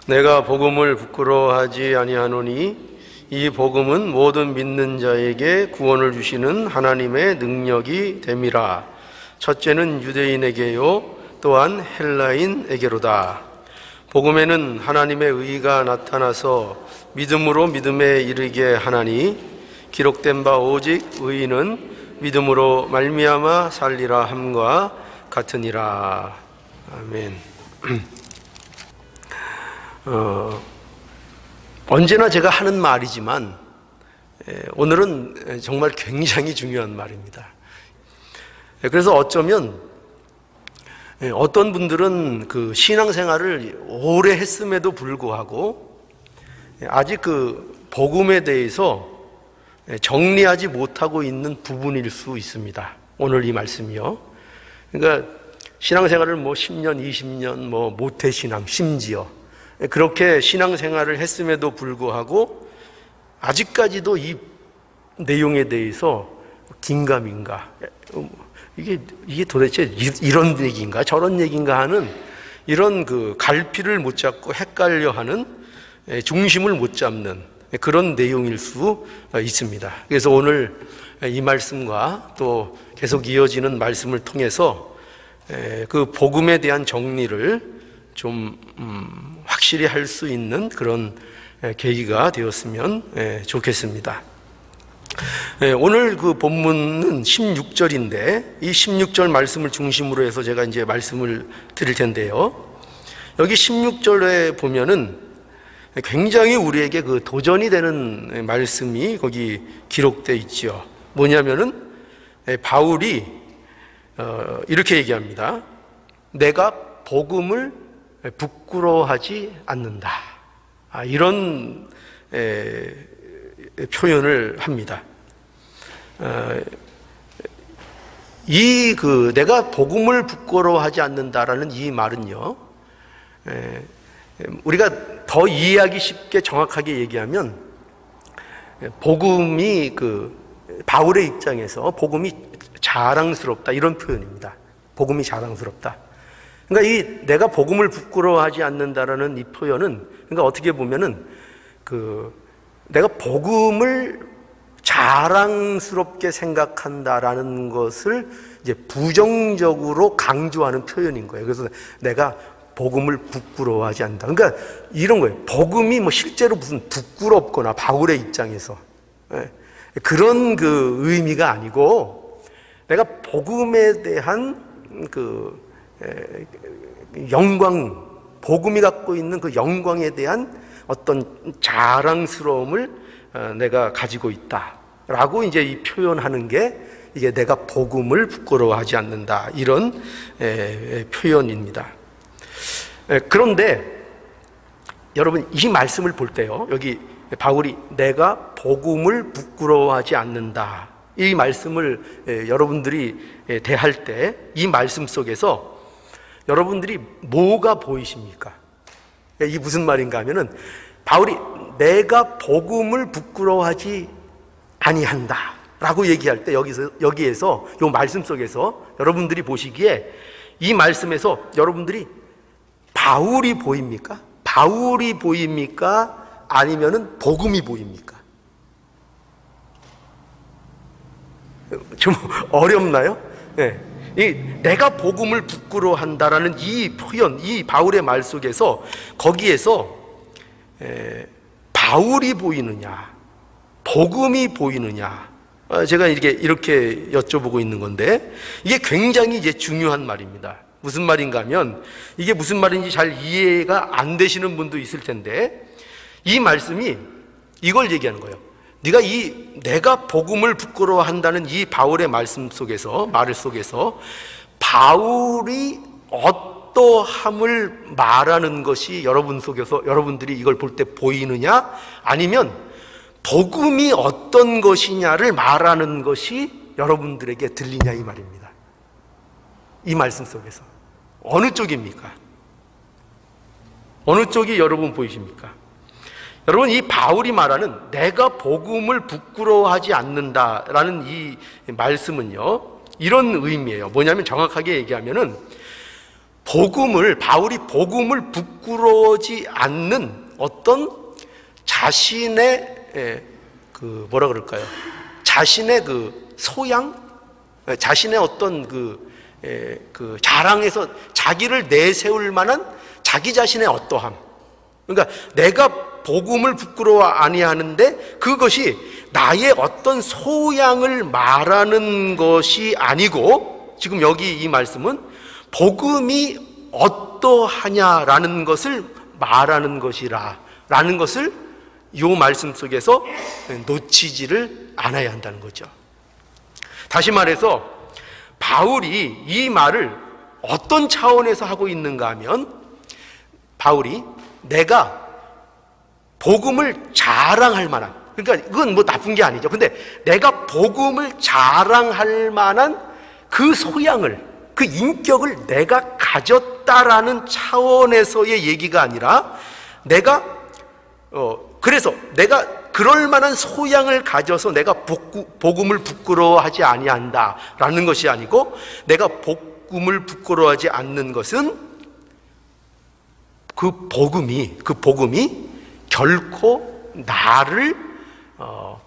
내가 복음을 부끄러워하지 아니하노니 이 복음은 모든 믿는 자에게 구원을 주시는 하나님의 능력이 됨이라. 첫째는 유대인에게요 또한 헬라인에게로다. 복음에는 하나님의 의가 나타나서 믿음으로 믿음에 이르게 하나니 기록된 바 오직 의인은 믿음으로 말미암아 살리라 함과 같으니라. 아멘. 언제나 제가 하는 말이지만 오늘은 정말 굉장히 중요한 말입니다. 그래서 어쩌면 어떤 분들은 그 신앙생활을 오래 했음에도 불구하고 아직 그 복음에 대해서 정리하지 못하고 있는 부분일 수 있습니다. 오늘 이 말씀이요. 그러니까 신앙생활을 10년, 20년, 모태신앙, 심지어 그렇게 신앙생활을 했음에도 불구하고 아직까지도 이 내용에 대해서 긴가민가, 이게 도대체 이런 얘기인가 저런 얘기인가 하는 이런 그 갈피를 못 잡고 헷갈려하는, 중심을 못 잡는 그런 내용일 수 있습니다. 그래서 오늘 이 말씀과 또 계속 이어지는 말씀을 통해서 그 복음에 대한 정리를 좀 확실히 할 수 있는 그런 계기가 되었으면 좋겠습니다. 오늘 그 본문은 16절인데 이 16절 말씀을 중심으로 해서 제가 이제 말씀을 드릴 텐데요. 여기 16절에 보면은 굉장히 우리에게 그 도전이 되는 말씀이 거기 기록되어 있죠. 뭐냐면은 바울이 이렇게 얘기합니다. 내가 복음을 부끄러워하지 않는다. 이런 표현을 합니다. 내가 복음을 부끄러워하지 않는다라는 이 말은요, 우리가 더 이해하기 쉽게 정확하게 얘기하면 복음이 바울의 입장에서 복음이 자랑스럽다, 이런 표현입니다. 복음이 자랑스럽다. 그러니까 이 내가 복음을 부끄러워하지 않는다라는 이 표현은, 그러니까 어떻게 보면은 내가 복음을 자랑스럽게 생각한다라는 것을 이제 부정적으로 강조하는 표현인 거예요. 그래서 내가 복음을 부끄러워하지 않는다. 그러니까 이런 거예요. 복음이 실제로 무슨 부끄럽거나 바울의 입장에서 그런 그 의미가 아니고, 내가 복음에 대한 영광, 복음이 갖고 있는 그 영광에 대한 어떤 자랑스러움을 내가 가지고 있다라고 이제 이 표현하는 게, 이게 내가 복음을 부끄러워하지 않는다, 이런 표현입니다. 그런데 여러분, 이 말씀을 볼 때요, 여기 바울이 내가 복음을 부끄러워하지 않는다, 이 말씀을 여러분들이 대할 때 이 말씀 속에서 여러분들이 뭐가 보이십니까? 이게 무슨 말인가 하면은, 바울이 내가 복음을 부끄러워하지 아니한다 라고 얘기할 때 여기에서 이 말씀 속에서 여러분들이 보시기에 이 말씀에서 여러분들이 바울이 보입니까? 바울이 보입니까? 아니면은 복음이 보입니까? 좀 어렵나요? 네. 내가 복음을 부끄러워한다라는 이 표현, 이 바울의 말 속에서 거기에서 바울이 보이느냐, 복음이 보이느냐, 제가 이렇게 여쭤보고 있는 건데, 이게 굉장히 이제 중요한 말입니다. 무슨 말인가 하면, 이게 무슨 말인지 잘 이해가 안 되시는 분도 있을 텐데, 이 말씀이 이걸 얘기하는 거예요. 내가 복음을 부끄러워한다는 이 바울의 말씀 속에서, 말 속에서 바울이 어떠함을 말하는 것이 여러분 속에서, 여러분들이 이걸 볼 때 보이느냐, 아니면 복음이 어떤 것이냐를 말하는 것이 여러분들에게 들리냐, 이 말입니다. 이 말씀 속에서 어느 쪽입니까? 어느 쪽이 여러분 보이십니까? 여러분, 이 바울이 말하는 내가 복음을 부끄러워하지 않는다라는 이 말씀은요, 이런 의미예요. 뭐냐면, 정확하게 얘기하면은 바울이 복음을 부끄러워하지 않는 어떤 자신의 뭐라 그럴까요? 자신의 소양, 자신의 어떤 자랑에서 자기를 내세울 만한 자기 자신의 어떠함. 그러니까 내가 복음을 부끄러워 아니하는데 그것이 나의 어떤 소양을 말하는 것이 아니고, 지금 여기 이 말씀은 복음이 어떠하냐라는 것을 말하는 것이라는 것을 이 말씀 속에서 놓치지를 않아야 한다는 거죠. 다시 말해서 바울이 이 말을 어떤 차원에서 하고 있는가 하면, 바울이 내가 복음을 자랑할 만한, 그러니까 그건 뭐 나쁜 게 아니죠. 근데 내가 복음을 자랑할 만한 그 소양을, 그 인격을 내가 가졌다라는 차원에서의 얘기가 아니라, 그래서 내가 그럴 만한 소양을 가져서 내가 복음을 부끄러워하지 아니한다라는 것이 아니고, 내가 복음을 부끄러워하지 않는 것은 그 복음이 결코 나를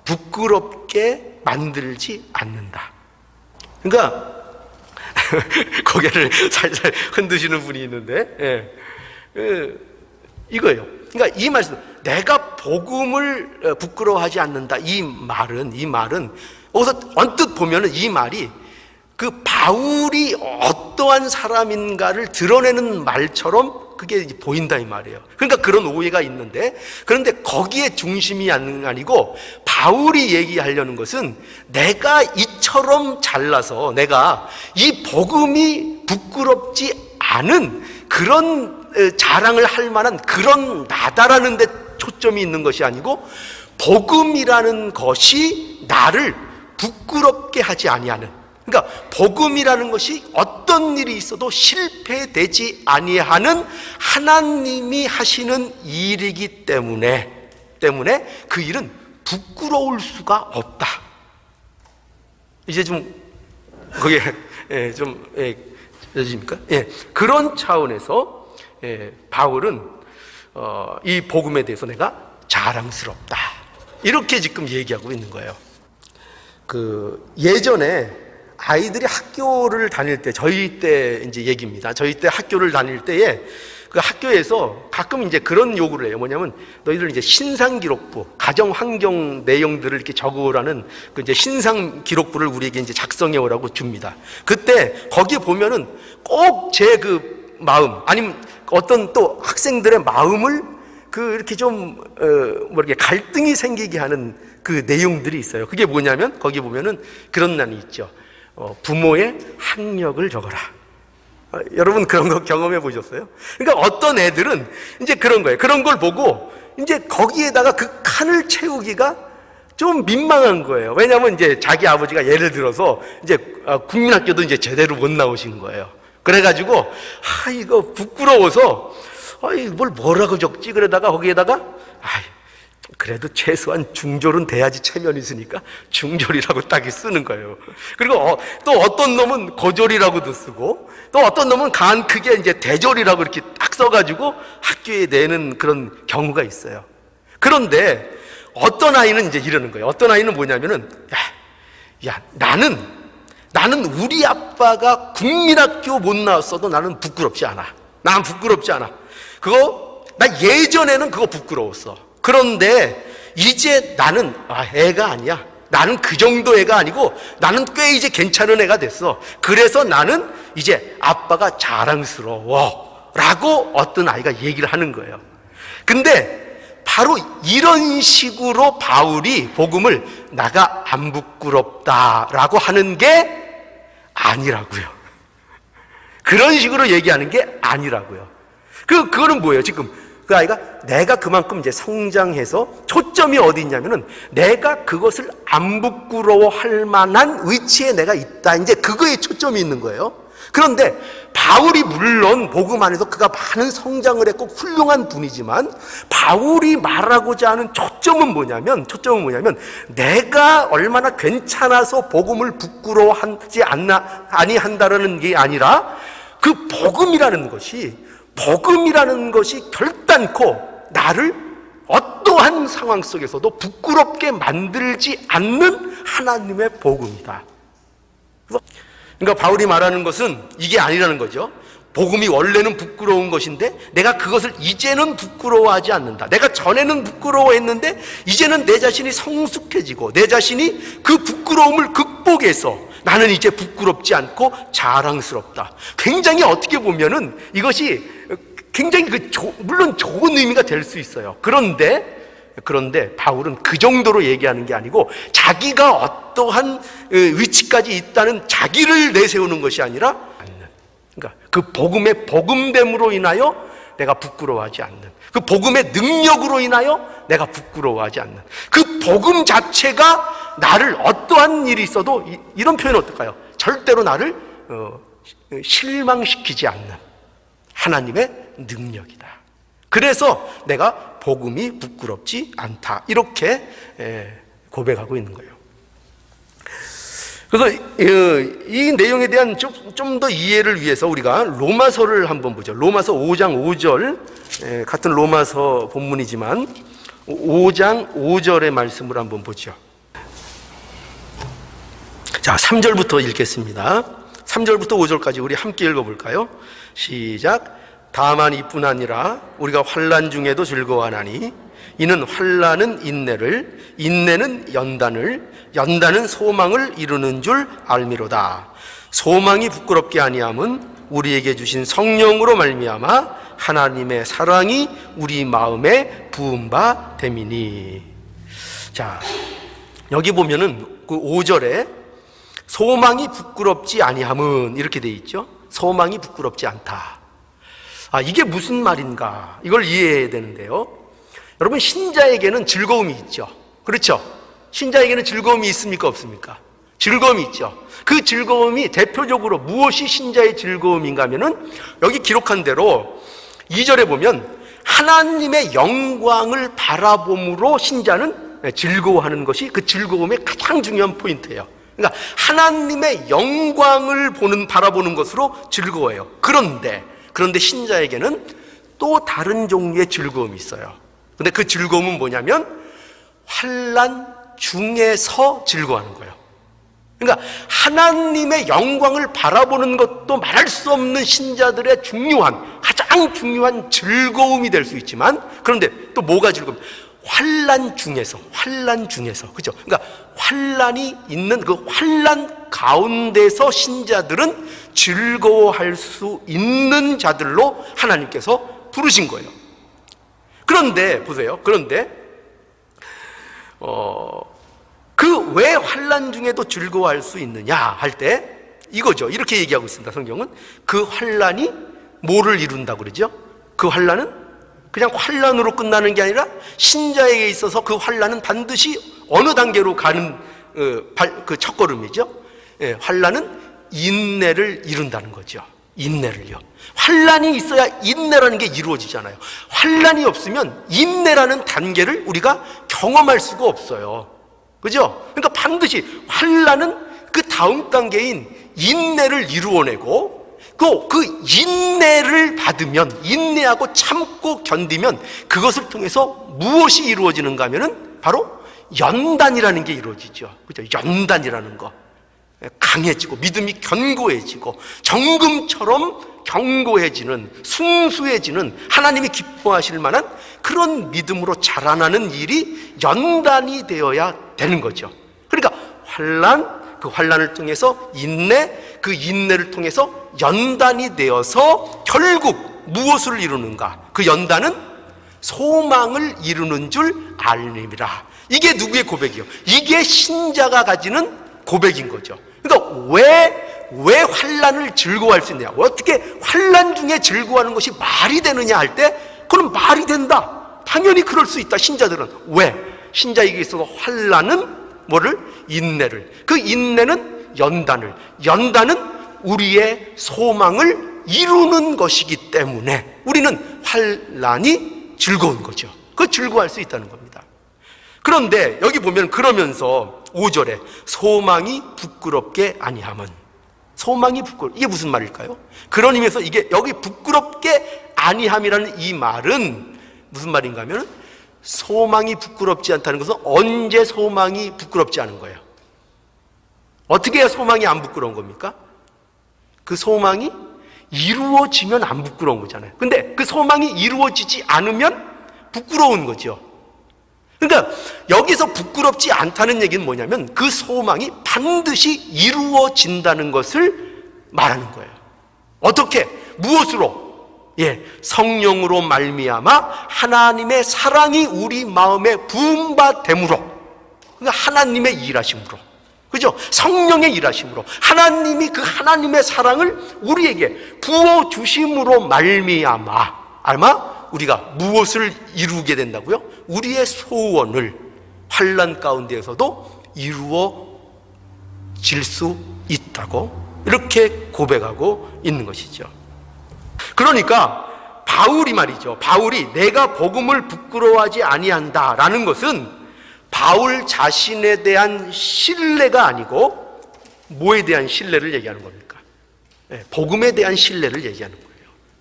부끄럽게 만들지 않는다. 그러니까 고개를 살살 흔드시는 분이 있는데, 이거예요. 그러니까 이 말씀, 내가 복음을 부끄러워하지 않는다, 이 말은 여기서 언뜻 보면은 이 말이 그 바울이 어떠한 사람인가를 드러내는 말처럼 그게 보인다 이 말이에요. 그러니까 그런 오해가 있는데, 그런데 거기에 중심이 아니고 바울이 얘기하려는 것은 내가 이처럼 잘나서 내가 이 복음이 부끄럽지 않은 그런 자랑을 할 만한 그런 나다라는 데 초점이 있는 것이 아니고, 복음이라는 것이 나를 부끄럽게 하지 아니하는, 그러니까 복음이라는 것이 어떤 일이 있어도 실패되지 아니하는 하나님이 하시는 일이기 때문에 그 일은 부끄러울 수가 없다. 이제 좀 그게 좀 여집니까? 그런 차원에서 바울은 이 복음에 대해서 내가 자랑스럽다, 이렇게 지금 얘기하고 있는 거예요. 예전에 아이들이 학교를 다닐 때, 저희 때 이제 얘기입니다. 저희 때 학교를 다닐 때에 그 학교에서 가끔 이제 그런 요구를 해요. 뭐냐면 너희들 이제 신상기록부, 가정환경 내용들을 이렇게 적으라는 그 이제 신상기록부를 우리에게 이제 작성해 오라고 줍니다. 그때 거기에 보면은 꼭 제 그 마음, 아니면 어떤 또 학생들의 마음을 이렇게 좀 이렇게 갈등이 생기게 하는 그 내용들이 있어요. 그게 뭐냐면 거기 보면은 그런 난이 있죠. 부모의 학력을 적어라. 여러분 그런 거 경험해 보셨어요? 그러니까 어떤 애들은 이제 그런 거예요. 그런 걸 보고 이제 거기에다가 그 칸을 채우기가 좀 민망한 거예요. 왜냐하면 이제 자기 아버지가 예를 들어서 이제 국민학교도 이제 제대로 못 나오신 거예요. 그래가지고 이거 부끄러워서 뭐라고 적지? 그러다가 거기에다가 그래도 최소한 중졸은 돼야지 체면이 있으니까 중졸이라고 딱 쓰는 거예요. 그리고 또 어떤 놈은 고졸이라고도 쓰고, 또 어떤 놈은 간 크게 이제 대졸이라고 이렇게 딱 써가지고 학교에 내는 그런 경우가 있어요. 그런데 어떤 아이는 이제 이러는 거예요. 어떤 아이는 뭐냐면은 나는 우리 아빠가 국민학교 못 나왔어도 나는 부끄럽지 않아. 난 부끄럽지 않아. 나 예전에는 그거 부끄러웠어. 그런데 이제 나는 애가 아니야. 나는 그 정도 애가 아니고 나는 꽤 이제 괜찮은 애가 됐어. 그래서 나는 이제 아빠가 자랑스러워 라고 어떤 아이가 얘기를 하는 거예요. 근데 바로 이런 식으로 바울이 복음을 나가 안 부끄럽다라고 하는 게 아니라고요. 그런 식으로 얘기하는 게 아니라고요. 그거는 뭐예요? 지금 그 아이가 내가 그만큼 이제 성장해서 초점이 어디 있냐면은 내가 그것을 안 부끄러워할 만한 위치에 내가 있다. 이제 그거에 초점이 있는 거예요. 그런데 바울이 물론 복음 안에서 그가 많은 성장을 했고 훌륭한 분이지만, 바울이 말하고자 하는 초점은 뭐냐면 내가 얼마나 괜찮아서 복음을 부끄러워하지 아니한다라는 게 아니라 그 복음이라는 것이 결단코 나를 어떠한 상황 속에서도 부끄럽게 만들지 않는 하나님의 복음이다. 그러니까 바울이 말하는 것은 이게 아니라는 거죠. 복음이 원래는 부끄러운 것인데 내가 그것을 이제는 부끄러워하지 않는다. 내가 전에는 부끄러워했는데 이제는 내 자신이 성숙해지고 내 자신이 그 부끄러움을 극복해서 나는 이제 부끄럽지 않고 자랑스럽다. 굉장히 어떻게 보면은 이것이 굉장히 물론 좋은 의미가 될 수 있어요. 그런데 바울은 그 정도로 얘기하는 게 아니고 자기가 어떠한 위치까지 있다는 자기를 내세우는 것이 아니라 그러니까 그 복음의 복음됨으로 인하여 내가 부끄러워하지 않는, 그 복음의 능력으로 인하여 내가 부끄러워하지 않는, 그 복음 자체가 나를 어떠한 일이 있어도 이런 표현 어떨까요? 절대로 나를 실망시키지 않는 하나님의 능력이다. 그래서 내가 복음이 부끄럽지 않다. 이렇게 고백하고 있는 거예요. 그래서 이 내용에 대한 좀 더 이해를 위해서 우리가 로마서를 한번 보죠. 로마서 5장 5절, 같은 로마서 본문이지만 5장 5절의 말씀을 한번 보죠. 자, 3절부터 읽겠습니다. 3절부터 5절까지 우리 함께 읽어볼까요? 시작. 다만 이뿐 아니라 우리가 환난 중에도 즐거워하나니 이는 환난은 인내를, 인내는 연단을, 연단은 소망을 이루는 줄 알미로다. 소망이 부끄럽게 아니함은 우리에게 주신 성령으로 말미암아 하나님의 사랑이 우리 마음에 부은 바 됨이니. 자, 여기 보면은 그 5절에 소망이 부끄럽지 아니함은 이렇게 돼 있죠. 소망이 부끄럽지 않다. 이게 무슨 말인가? 이걸 이해해야 되는데요. 여러분, 신자에게는 즐거움이 있죠. 그렇죠? 신자에게는 즐거움이 있습니까? 없습니까? 즐거움이 있죠. 그 즐거움이 대표적으로 무엇이 신자의 즐거움인가 하면은 여기 기록한 대로 2절에 보면 하나님의 영광을 바라봄으로 신자는 즐거워하는 것이 그 즐거움의 가장 중요한 포인트예요. 그러니까 하나님의 영광을 바라보는 것으로 즐거워해요. 그런데 신자에게는 또 다른 종류의 즐거움이 있어요. 근데 그 즐거움은 뭐냐면 환난 중에서 즐거워하는 거예요. 그러니까 하나님의 영광을 바라보는 것도 말할 수 없는 신자들의 가장 중요한 즐거움이 될 수 있지만, 그런데 또 뭐가 즐거움? 환난 중에서, 그죠? 그러니까 환난이 있는 그 환난 가운데서 신자들은 즐거워할 수 있는 자들로 하나님께서 부르신 거예요. 그런데 보세요. 그 왜 환난 중에도 즐거워할 수 있느냐 할 때 이거죠. 이렇게 얘기하고 있습니다. 성경은 그 환난이 뭐를 이룬다고 그러죠? 그 환난은 그냥 환난으로 끝나는 게 아니라 신자에게 있어서 그 환난은 반드시 어느 단계로 가는 그 첫걸음이죠. 환난은 인내를 이룬다는 거죠. 인내를요. 환난이 있어야 인내라는 게 이루어지잖아요. 환난이 없으면 인내라는 단계를 우리가 경험할 수가 없어요. 그죠? 그러니까 반드시 환난은 그 다음 단계인 인내를 이루어내고 그 인내를 받으면, 인내하고 참고 견디면 그것을 통해서 무엇이 이루어지는가 하면은 바로 연단이라는 게 이루어지죠. 그죠? 연단이라는 거. 강해지고 믿음이 견고해지고 정금처럼 견고해지는, 순수해지는, 하나님이 기뻐하실 만한 그런 믿음으로 자라나는 일이 연단이 되어야 되는 거죠. 그러니까 그 환난을 통해서 인내, 그 인내를 통해서 연단이 되어서 결국 무엇을 이루는가? 그 연단은 소망을 이루는 줄 알림이라. 이게 누구의 고백이요? 이게 신자가 가지는 고백인 거죠. 그러니까 왜 환난을 즐거워할 수 있느냐? 어떻게 환난 중에 즐거워하는 것이 말이 되느냐 할 때, 그럼 말이 된다. 당연히 그럴 수 있다. 신자들은. 왜? 신자에게 있어서 환난은 뭐를? 인내를. 그 인내는 연단을. 연단은 우리의 소망을 이루는 것이기 때문에 우리는 환난이 즐거운 거죠. 그 즐거워할 수 있다는 겁니다. 그런데 여기 보면 그러면서 5절에 소망이 부끄럽게 아니함은, 소망이 부끄러워. 이게 무슨 말일까요? 그런 의미에서 이게 여기 부끄럽게 아니함이라는 이 말은 무슨 말인가 하면 소망이 부끄럽지 않다는 것은 언제 소망이 부끄럽지 않은 거예요? 어떻게 해야 소망이 안 부끄러운 겁니까? 그 소망이 이루어지면 안 부끄러운 거잖아요. 근데 그 소망이 이루어지지 않으면 부끄러운 거죠. 그러니까 여기서 부끄럽지 않다는 얘기는 뭐냐면 그 소망이 반드시 이루어진다는 것을 말하는 거예요. 어떻게? 무엇으로? 성령으로 말미암아 하나님의 사랑이 우리 마음에 부음받음으로, 그러니까 하나님의 일하심으로, 그죠? 성령의 일하심으로 하나님이 그 하나님의 사랑을 우리에게 부어주심으로 말미암아 아마 우리가 무엇을 이루게 된다고요? 우리의 소원을 환난 가운데에서도 이루어질 수 있다고 이렇게 고백하고 있는 것이죠. 그러니까 바울이 말이죠. 바울이 내가 복음을 부끄러워하지 아니한다라는 것은 바울 자신에 대한 신뢰가 아니고 뭐에 대한 신뢰를 얘기하는 겁니까? 복음에 대한 신뢰를 얘기하는 거예요.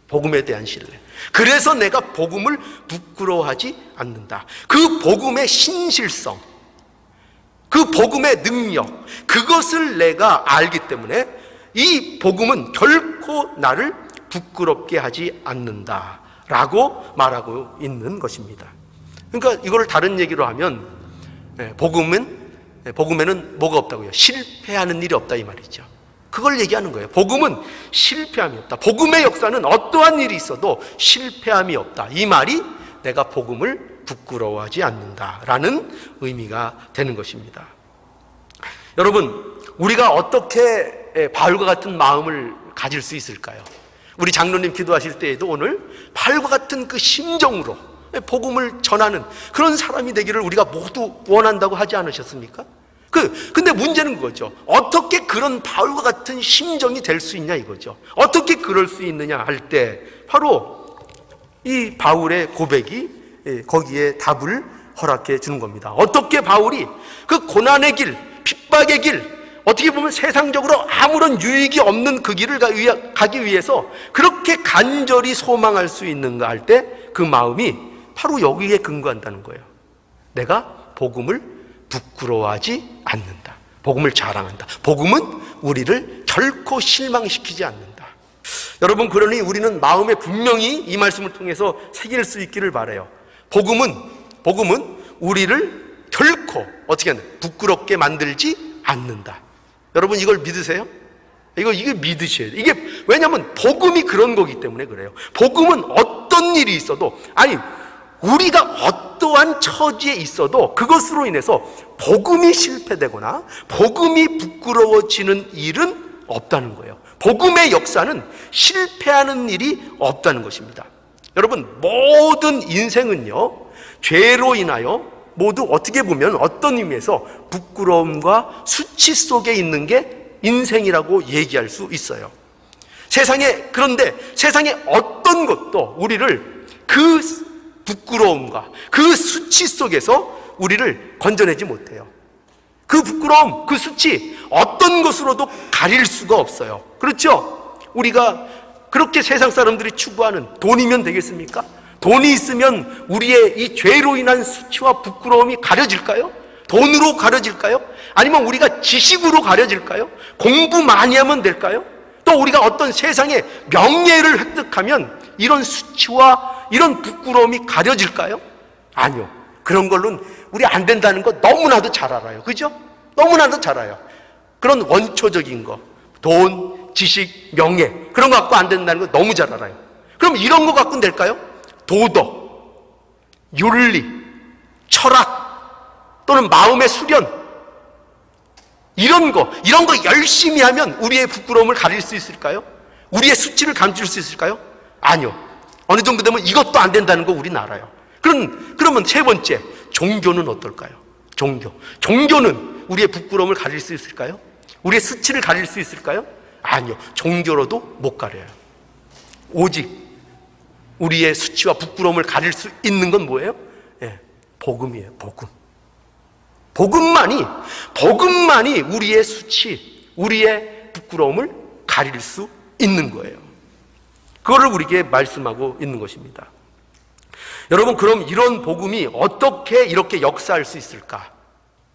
복음에 대한 신뢰. 그래서 내가 복음을 부끄러워하지 않는다. 그 복음의 신실성, 그 복음의 능력, 그것을 내가 알기 때문에 이 복음은 결코 나를 부끄럽게 하지 않는다라고 말하고 있는 것입니다. 그러니까 이걸 다른 얘기로 하면 복음에는 뭐가 없다고요? 실패하는 일이 없다 이 말이죠. 그걸 얘기하는 거예요. 복음은 실패함이 없다. 복음의 역사는 어떠한 일이 있어도 실패함이 없다. 이 말이 내가 복음을 부끄러워하지 않는다라는 의미가 되는 것입니다. 여러분, 우리가 어떻게 바울과 같은 마음을 가질 수 있을까요? 우리 장로님 기도하실 때에도 오늘 바울과 같은 그 심정으로 복음을 전하는 그런 사람이 되기를 우리가 모두 원한다고 하지 않으셨습니까? 근데 문제는 그거죠. 어떻게 그런 바울과 같은 심정이 될 수 있냐 이거죠. 어떻게 그럴 수 있느냐 할 때 바로 이 바울의 고백이 거기에 답을 허락해 주는 겁니다. 어떻게 바울이 그 고난의 길, 핍박의 길, 어떻게 보면 세상적으로 아무런 유익이 없는 그 길을 가기 위해서 그렇게 간절히 소망할 수 있는가 할 때 그 마음이 바로 여기에 근거한다는 거예요. 내가 복음을 부끄러워하지 않는다. 복음을 자랑한다. 복음은 우리를 결코 실망시키지 않는다. 여러분, 그러니 우리는 마음에 분명히 이 말씀을 통해서 새길 수 있기를 바라요. 복음은 우리를 결코 어떻게 하는 부끄럽게 만들지 않는다. 여러분, 이걸 믿으세요? 이게 믿으셔야 돼요. 이게 왜냐하면 복음이 그런 거기 때문에 그래요. 복음은 어떤 일이 있어도, 아니 우리가 어떠한 처지에 있어도 그것으로 인해서 복음이 실패되거나 복음이 부끄러워지는 일은 없다는 거예요. 복음의 역사는 실패하는 일이 없다는 것입니다. 여러분, 모든 인생은요, 죄로 인하여 모두 어떻게 보면 어떤 의미에서 부끄러움과 수치 속에 있는 게 인생이라고 얘기할 수 있어요. 그런데 세상에 어떤 것도 우리를 그 부끄러움과 그 수치 속에서 우리를 건져내지 못해요. 그 부끄러움, 그 수치 어떤 것으로도 가릴 수가 없어요. 그렇죠? 우리가 그렇게 세상 사람들이 추구하는 돈이면 되겠습니까? 돈이 있으면 우리의 이 죄로 인한 수치와 부끄러움이 가려질까요? 돈으로 가려질까요? 아니면 우리가 지식으로 가려질까요? 공부 많이 하면 될까요? 또 우리가 어떤 세상의 명예를 획득하면 이런 수치와 이런 부끄러움이 가려질까요? 아니요. 그런 걸로는 우리 안 된다는 거 너무나도 잘 알아요. 그죠? 너무나도 잘 알아요. 그런 원초적인 거, 돈, 지식, 명예, 그런 거 갖고 안 된다는 거 너무 잘 알아요. 그럼 이런 거 갖고는 될까요? 도덕, 윤리, 철학, 또는 마음의 수련, 이런 거 열심히 하면 우리의 부끄러움을 가릴 수 있을까요? 우리의 수치를 감출 수 있을까요? 아니요. 어느 정도 되면 이것도 안 된다는 거 우리는 알아요. 그러면 세 번째, 종교는 어떨까요? 종교는 우리의 부끄러움을 가릴 수 있을까요? 우리의 수치를 가릴 수 있을까요? 아니요. 종교로도 못 가려요. 오직 우리의 수치와 부끄러움을 가릴 수 있는 건 뭐예요? 복음이에요. 복음만이 우리의 수치, 우리의 부끄러움을 가릴 수 있는 거예요. 그거를 우리에게 말씀하고 있는 것입니다. 여러분, 그럼 이런 복음이 어떻게 이렇게 역사할 수 있을까?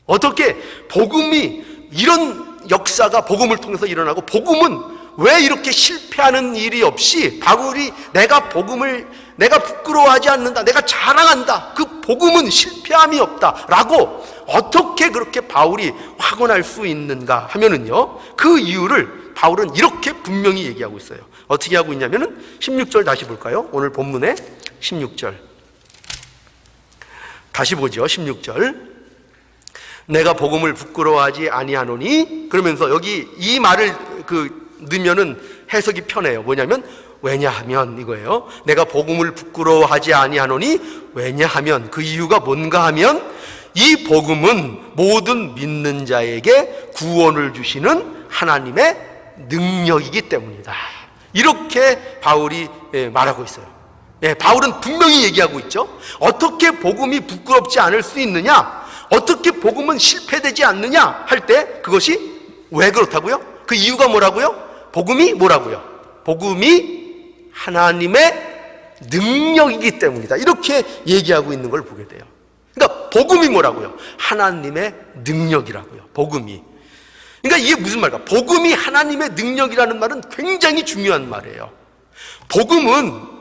어떻게 복음이, 이런 역사가 복음을 통해서 일어나고, 복음은 왜 이렇게 실패하는 일이 없이 바울이 내가 부끄러워하지 않는다, 내가 자랑한다, 그 복음은 실패함이 없다 라고 어떻게 그렇게 바울이 확언할 수 있는가 하면은요, 그 이유를 바울은 이렇게 분명히 얘기하고 있어요. 어떻게 하고 있냐면은 16절 다시 볼까요? 오늘 본문의 16절 다시 보죠. 16절, 내가 복음을 부끄러워하지 아니하노니, 그러면서 여기 이 말을 넣으면은 해석이 편해요. 뭐냐면 왜냐하면 이거예요. 내가 복음을 부끄러워하지 아니하노니, 왜냐하면, 그 이유가 뭔가 하면 이 복음은 모든 믿는 자에게 구원을 주시는 하나님의 능력이기 때문이다. 이렇게 바울이 말하고 있어요. 바울은 분명히 얘기하고 있죠. 어떻게 복음이 부끄럽지 않을 수 있느냐, 어떻게 복음은 실패되지 않느냐 할 때 그것이 왜 그렇다고요? 그 이유가 뭐라고요? 복음이 뭐라고요? 복음이 하나님의 능력이기 때문이다. 이렇게 얘기하고 있는 걸 보게 돼요. 그러니까 복음이 뭐라고요? 하나님의 능력이라고요. 복음이. 그러니까 이게 무슨 말일까? 복음이 하나님의 능력이라는 말은 굉장히 중요한 말이에요. 복음은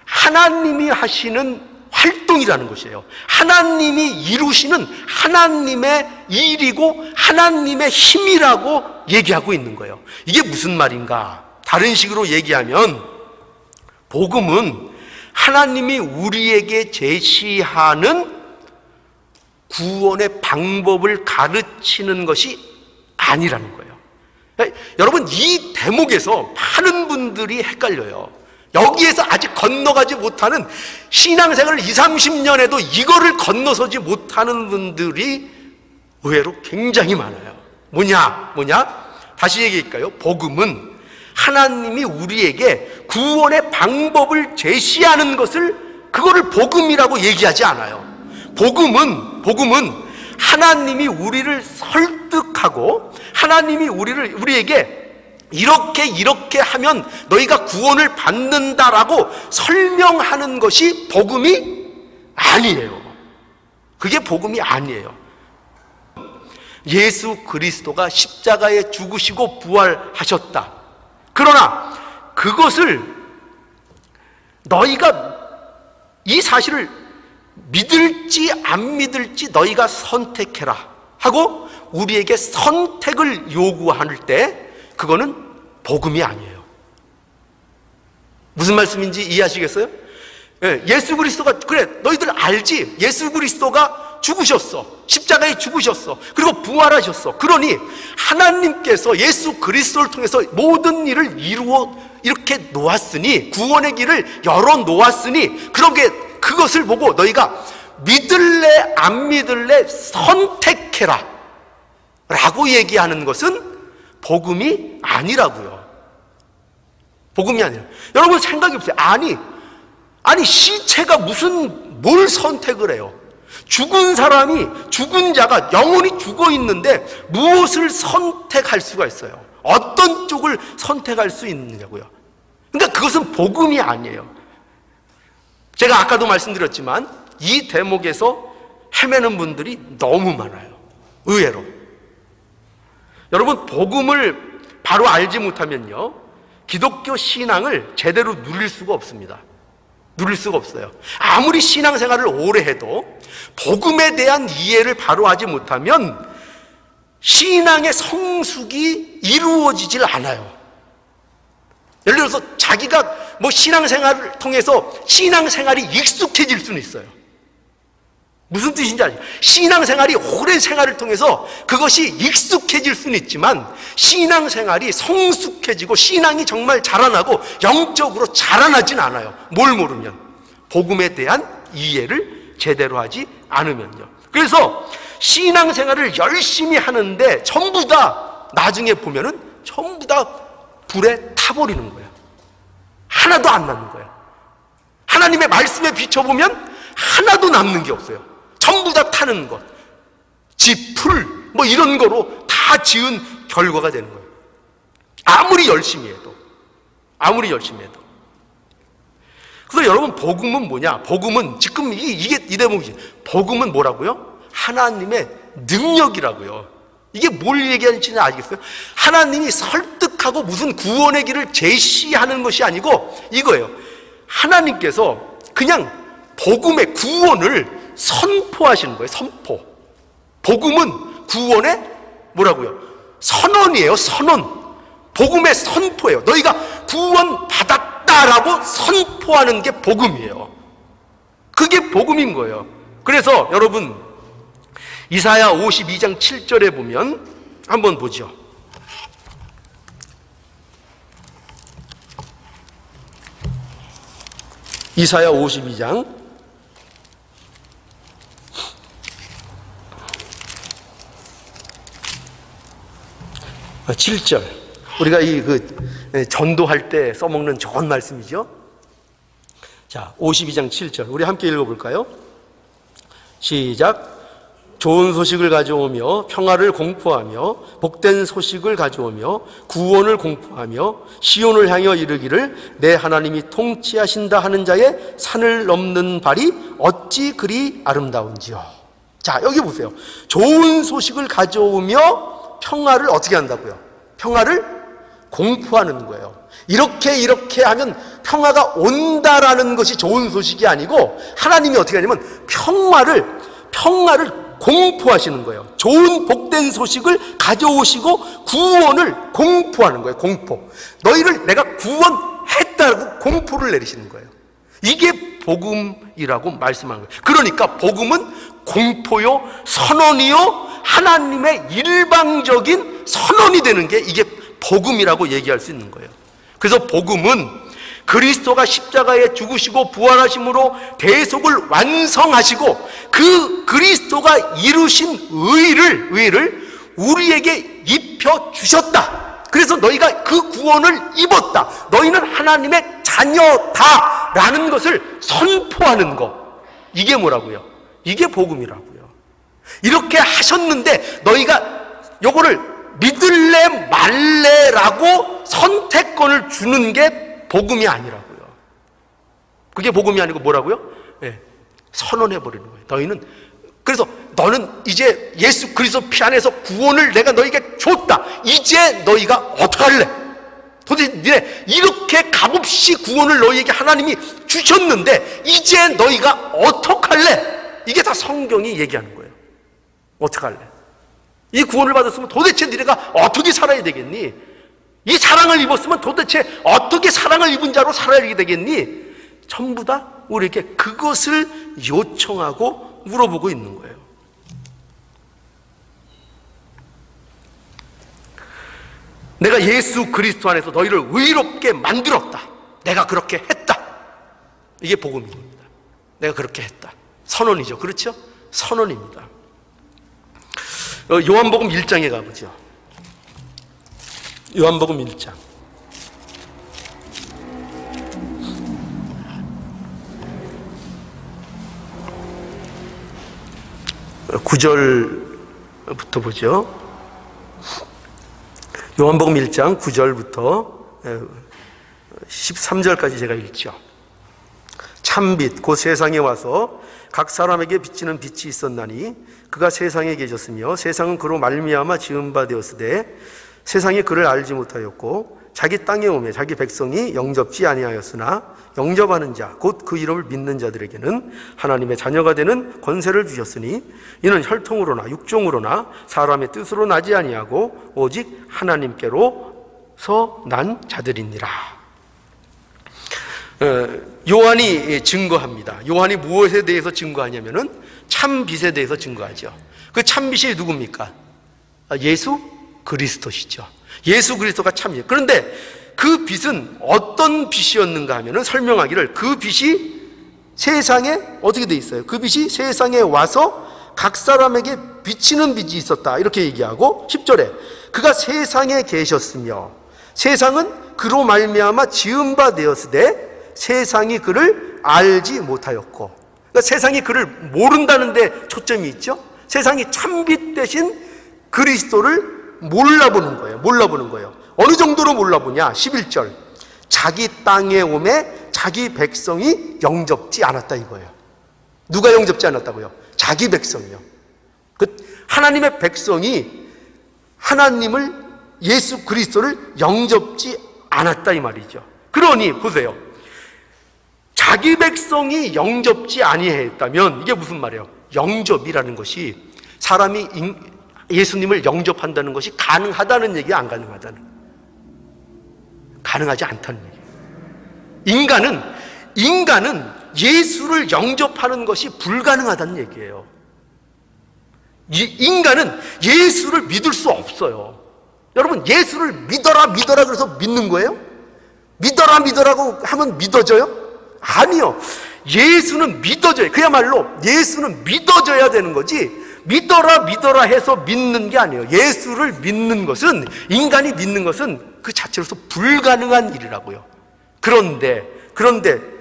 하나님이 하시는 활동이라는 것이에요. 하나님이 이루시는 하나님의 일이고 하나님의 힘이라고 얘기하고 있는 거예요. 이게 무슨 말인가? 다른 식으로 얘기하면 복음은 하나님이 우리에게 제시하는 구원의 방법을 가르치는 것이 아니라는 거예요. 여러분, 이 대목에서 많은 분들이 헷갈려요. 여기에서 아직 건너가지 못하는, 신앙생활을 20, 30년 해도 이거를 건너서지 못하는 분들이 의외로 굉장히 많아요. 뭐냐? 다시 얘기할까요? 복음은 하나님이 우리에게 구원의 방법을 제시하는 것을, 그거를 복음이라고 얘기하지 않아요. 복음은 하나님이 우리를 설득하고, 하나님이 우리에게 이렇게 하면 너희가 구원을 받는다라고 설명하는 것이 복음이 아니에요. 그게 복음이 아니에요. 예수 그리스도가 십자가에 죽으시고 부활하셨다. 그러나 그것을 너희가, 이 사실을 믿을지 안 믿을지 너희가 선택해라 하고 우리에게 선택을 요구할 때, 그거는 복음이 아니에요. 무슨 말씀인지 이해하시겠어요? 예수 그리스도가, 그래, 너희들 알지? 예수 그리스도가 죽으셨어. 십자가에 죽으셨어. 그리고 부활하셨어. 그러니 하나님께서 예수 그리스도를 통해서 모든 일을 이루어 이렇게 놓았으니, 구원의 길을 열어 놓았으니, 그것을 보고 너희가 믿을래 안 믿을래 선택해라 라고 얘기하는 것은 복음이 아니라고요. 복음이 아니에요. 여러분 생각해 보세요. 아니 시체가 뭘 선택을 해요? 죽은 자가 영원히 죽어 있는데 무엇을 선택할 수가 있어요? 어떤 쪽을 선택할 수 있느냐고요. 그러니까 그것은 복음이 아니에요. 제가 아까도 말씀드렸지만 이 대목에서 헤매는 분들이 너무 많아요. 의외로. 여러분, 복음을 바로 알지 못하면요, 기독교 신앙을 제대로 누릴 수가 없습니다. 누릴 수가 없어요. 아무리 신앙생활을 오래 해도 복음에 대한 이해를 바로 하지 못하면 신앙의 성숙이 이루어지질 않아요. 예를 들어서 자기가 신앙생활을 통해서 신앙생활이 익숙해질 수는 있어요. 무슨 뜻인지 알죠? 신앙생활이 오랜 생활을 통해서 그것이 익숙해질 수는 있지만 신앙생활이 성숙해지고 신앙이 정말 자라나고 영적으로 자라나진 않아요. 뭘 모르면, 복음에 대한 이해를 제대로 하지 않으면요. 그래서 신앙생활을 열심히 하는데 전부 다 나중에 보면은 전부 다 불에 타버리는 거예요. 하나도 안 남는 거예요. 하나님의 말씀에 비춰보면 하나도 남는 게 없어요. 전부 다 타는 것, 집, 풀, 이런 거로 다 지은 결과가 되는 거예요. 아무리 열심히 해도. 그래서 여러분, 복음은 뭐냐? 복음은 지금 이게 이 대목이지. 복음은 뭐라고요? 하나님의 능력이라고요. 이게 뭘 얘기하는지 알겠어요? 하나님이 설득하고 무슨 구원의 길을 제시하는 것이 아니고 이거예요. 하나님께서 그냥 복음의 구원을 선포하시는 거예요. 선포. 복음은 구원의 뭐라고요? 선언이에요. 선언. 복음의 선포예요. 너희가 구원 받았다라고 선포하는 게 복음이에요. 그게 복음인 거예요. 그래서 여러분, 이사야 52장 7절에 보면 한번 보죠. 이사야 52장 7절. 우리가 전도할 때 써먹는 좋은 말씀이죠. 자, 52장 7절. 우리 함께 읽어볼까요? 시작. 좋은 소식을 가져오며 평화를 공포하며 복된 소식을 가져오며 구원을 공포하며 시온을 향하여 이르기를 내 하나님이 통치하신다 하는 자의 산을 넘는 발이 어찌 그리 아름다운지요. 자, 여기 보세요. 좋은 소식을 가져오며 평화를 어떻게 한다고요? 평화를 공포하는 거예요. 이렇게 하면 평화가 온다라는 것이 좋은 소식이 아니고 하나님이 어떻게 하냐면 평화를 공포하시는 거예요. 좋은 복된 소식을 가져오시고 구원을 공포하는 거예요. 공포. 너희를 내가 구원했다고 공포를 내리시는 거예요. 이게 복음이라고 말씀하는 거예요. 그러니까 복음은 공포요, 선언이요, 하나님의 일방적인 선언이 되는 게 이게 복음이라고 얘기할 수 있는 거예요. 그래서 복음은 그리스도가 십자가에 죽으시고 부활하심으로 대속을 완성하시고 그 그리스도가 이루신 의를 우리에게 입혀주셨다. 그래서 너희가 그 구원을 입었다. 너희는 하나님의 자녀다라는 것을 선포하는 것. 이게 뭐라고요? 이게 복음이라고요. 이렇게 하셨는데 너희가 요거를 믿을래 말래라고 선택권을 주는 게 복음이 아니라고요. 그게 복음이 아니고 뭐라고요? 네, 선언해버리는 거예요. 너희는, 그래서 너는 이제 예수 그리스도 피 안에서 구원을 내가 너희에게 줬다. 이제 너희가 어떡할래? 도대체 니네 이렇게 값없이 구원을 너희에게 하나님이 주셨는데 이제 너희가 어떡할래? 이게 다 성경이 얘기하는 거예요. 어떡할래? 이 구원을 받았으면 도대체 니네가 어떻게 살아야 되겠니? 이 사랑을 입었으면 도대체 어떻게 사랑을 입은 자로 살아야 되겠니? 전부 다 우리에게 그것을 요청하고 물어보고 있는 거예요. 내가 예수 그리스도 안에서 너희를 의롭게 만들었다. 내가 그렇게 했다. 이게 복음입니다. 내가 그렇게 했다. 선언이죠. 그렇죠? 선언입니다. 요한복음 1장에 가보죠. 요한복음 1장. (9절부터) 보죠. 요한복음 1장 9절부터 13절까지 제가 읽죠. 참빛 곧 세상에 와서 각 사람에게 비치는 빛이 있었나니 그가 세상에 계셨으며 세상은 그로 말미암아 지은 바 되었으되 세상이 그를 알지 못하였고 자기 땅에 오매 자기 백성이 영접지 아니하였으나 영접하는 자 곧 그 이름을 믿는 자들에게는 하나님의 자녀가 되는 권세를 주셨으니 이는 혈통으로나 육종으로나 사람의 뜻으로 나지 아니하고 오직 하나님께로서 난 자들이니라. 요한이 증거합니다. 요한이 무엇에 대해서 증거하냐면은 참빛에 대해서 증거하죠. 그 참빛이 누굽니까? 예수 그리스도시죠. 예수 그리스도가 참이에요. 그런데 그 빛은 어떤 빛이었는가 하면은 설명하기를 그 빛이 세상에 어떻게 돼 있어요? 그 빛이 세상에 와서 각 사람에게 비치는 빛이 있었다. 이렇게 얘기하고 10절에 그가 세상에 계셨으며 세상은 그로 말미암아 지은 바 되었으되 세상이 그를 알지 못하였고, 그러니까 세상이 그를 모른다는 데 초점이 있죠. 세상이 참빛 대신 그리스도를 몰라보는 거예요. 어느 정도로 몰라보냐? 11절. 자기 땅에 오매 자기 백성이 영접지 않았다 이거예요. 누가 영접지 않았다고요? 자기 백성이요. 그 하나님의 백성이 하나님을, 예수 그리스도를 영접지 않았다 이 말이죠. 그러니 보세요. 자기 백성이 영접지 아니했다면 이게 무슨 말이에요? 영접이라는 것이 사람이 예수님을 영접한다는 것이 가능하다는 얘기야, 안 가능하다는? 가능하지 않다는 얘기예요. 인간은 예수를 영접하는 것이 불가능하다는 얘기예요. 인간은 예수를 믿을 수 없어요. 여러분, 예수를 믿어라 믿어라 그래서 믿는 거예요? 믿어라 믿어라고 하면 믿어져요? 아니요. 예수는 믿어져요. 그야말로 예수는 믿어져야 되는 거지, 믿어라 믿어라 해서 믿는 게 아니에요. 예수를 믿는 것은, 인간이 믿는 것은 그 자체로서 불가능한 일이라고요. 그런데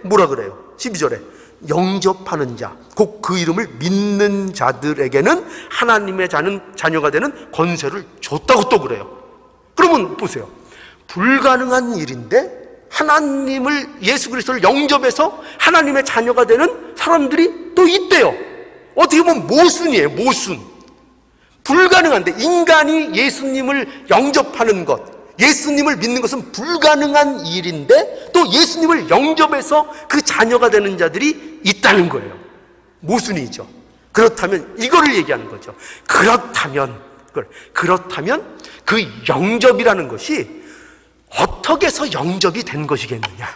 뭐라 그래요? 12절에 영접하는 자, 곧 그 이름을 믿는 자들에게는 하나님의 자녀가 되는 권세를 줬다고 또 그래요. 그러면 보세요. 불가능한 일인데 하나님을, 예수 그리스도를 영접해서 하나님의 자녀가 되는 사람들이 또 있대요. 어떻게 보면 모순이에요, 모순. 불가능한데, 인간이 예수님을 영접하는 것, 예수님을 믿는 것은 불가능한 일인데 또 예수님을 영접해서 그 자녀가 되는 자들이 있다는 거예요. 모순이죠. 그렇다면 이거를 얘기하는 거죠. 그렇다면 그 영접이라는 것이 어떻게 해서 영접이 된 것이겠느냐?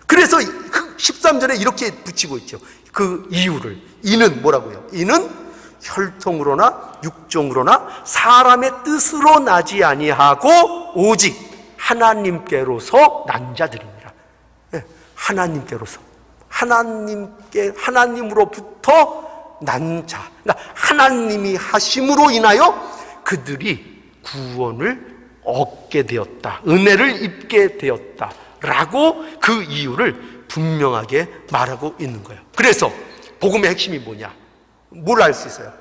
그래서 그 13절에 이렇게 붙이고 있죠. 그 이유를. 이는 뭐라고요? 이는 혈통으로나 육종으로나 사람의 뜻으로 나지 아니하고 오직 하나님께로서 난 자들이니라. 하나님께로서, 하나님으로부터 난 자, 그러니까 하나님이 하심으로 인하여 그들이 구원을 얻게 되었다, 은혜를 입게 되었다라고 그 이유를 분명하게 말하고 있는 거예요. 그래서 복음의 핵심이 뭐냐? 뭘 알 수 있어요?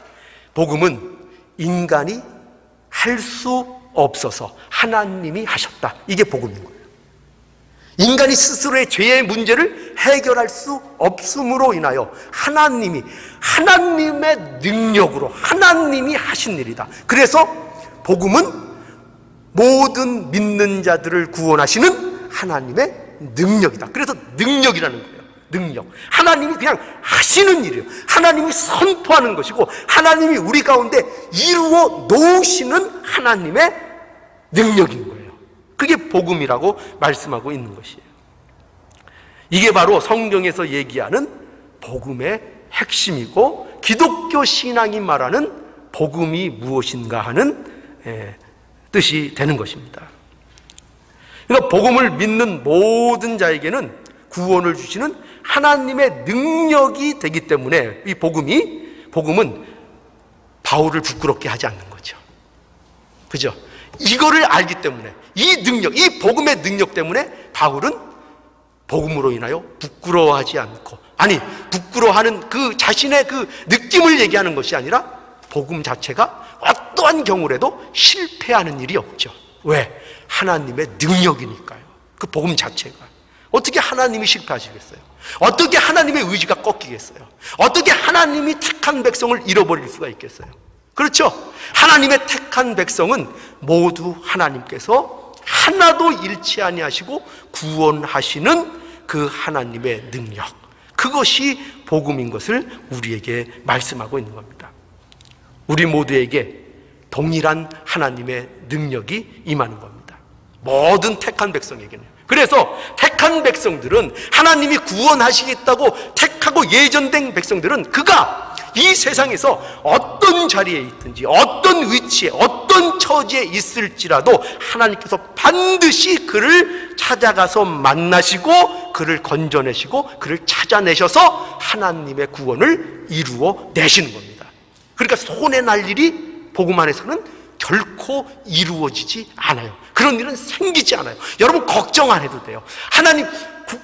복음은 인간이 할 수 없어서 하나님이 하셨다, 이게 복음인 거예요. 인간이 스스로의 죄의 문제를 해결할 수 없음으로 인하여 하나님의 능력으로 하나님이 하신 일이다. 그래서 복음은 모든 믿는 자들을 구원하시는 하나님의 능력이다. 그래서 능력이라는 거예요. 능력. 하나님이 그냥 하시는 일이에요. 하나님이 선포하는 것이고 하나님이 우리 가운데 이루어 놓으시는 하나님의 능력인 거예요. 그게 복음이라고 말씀하고 있는 것이에요. 이게 바로 성경에서 얘기하는 복음의 핵심이고 기독교 신앙이 말하는 복음이 무엇인가 하는 뜻이 되는 것입니다. 그러니까 복음을 믿는 모든 자에게는 구원을 주시는 하나님의 능력이 되기 때문에 이 복음은 바울을 부끄럽게 하지 않는 거죠. 그죠? 이거를 알기 때문에, 이 능력, 이 복음의 능력 때문에 바울은 복음으로 인하여 부끄러워하지 않고, 아니 부끄러워하는 그 자신의 그 느낌을 얘기하는 것이 아니라 복음 자체가 어떠한 경우라도 실패하는 일이 없죠. 왜? 하나님의 능력이니까요. 그 복음 자체가. 어떻게 하나님이 실패하시겠어요? 어떻게 하나님의 의지가 꺾이겠어요? 어떻게 하나님이 택한 백성을 잃어버릴 수가 있겠어요? 그렇죠? 하나님의 택한 백성은 모두 하나님께서 하나도 잃지 아니하시고 구원하시는 그 하나님의 능력, 그것이 복음인 것을 우리에게 말씀하고 있는 겁니다. 우리 모두에게 동일한 하나님의 능력이 임하는 겁니다. 모든 택한 백성에게는. 그래서 택한 백성들은, 하나님이 구원하시겠다고 택하고 예전된 백성들은 그가 이 세상에서 어떤 자리에 있든지 어떤 위치에 어떤 처지에 있을지라도 하나님께서 반드시 그를 찾아가서 만나시고 그를 건져내시고 그를 찾아내셔서 하나님의 구원을 이루어 내시는 겁니다. 그러니까 손해 날 일이 복음 안에서는 결코 이루어지지 않아요. 그런 일은 생기지 않아요. 여러분 걱정 안 해도 돼요. 하나님,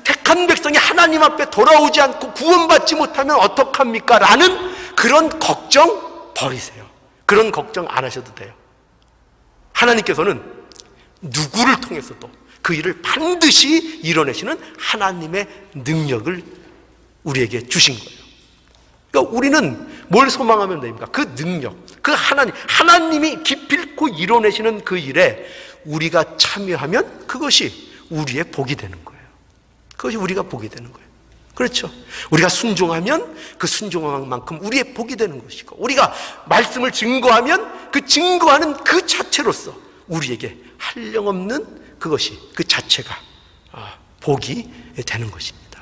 택한 백성이 하나님 앞에 돌아오지 않고 구원받지 못하면 어떡합니까? 라는 그런 걱정 버리세요. 그런 걱정 안 하셔도 돼요. 하나님께서는 누구를 통해서도 그 일을 반드시 이뤄내시는 하나님의 능력을 우리에게 주신 거예요. 그러니까 우리는 뭘 소망하면 됩니까? 그 능력, 그 하나님이 기필코 이뤄내시는 그 일에 우리가 참여하면 그것이 우리의 복이 되는 거예요. 그것이 우리가 복이 되는 거예요. 그렇죠? 우리가 순종하면 그 순종한 만큼 우리의 복이 되는 것이고, 우리가 말씀을 증거하면 그 증거하는 그 자체로서 우리에게 한량없는 그것이, 그 자체가 복이 되는 것입니다.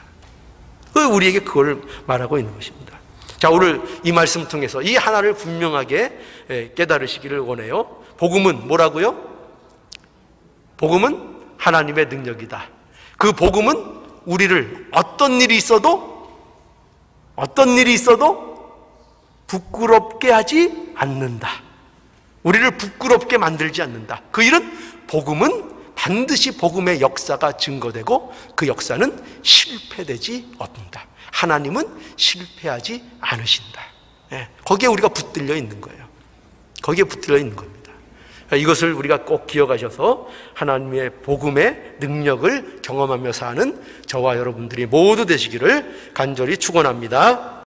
우리에게 그걸 말하고 있는 것입니다. 자, 오늘 이 말씀을 통해서 이 하나를 분명하게 깨달으시기를 원해요. 복음은 뭐라고요? 복음은 하나님의 능력이다. 그 복음은 우리를 어떤 일이 있어도 부끄럽게 하지 않는다. 우리를 부끄럽게 만들지 않는다. 그 일은, 복음은 반드시 복음의 역사가 증거되고 그 역사는 실패되지 않는다. 하나님은 실패하지 않으신다. 거기에 우리가 붙들려 있는 거예요. 거기에 붙들려 있는 겁니다. 이것을 우리가 꼭 기억하셔서 하나님의 복음의 능력을 경험하며 사는 저와 여러분들이 모두 되시기를 간절히 축원합니다.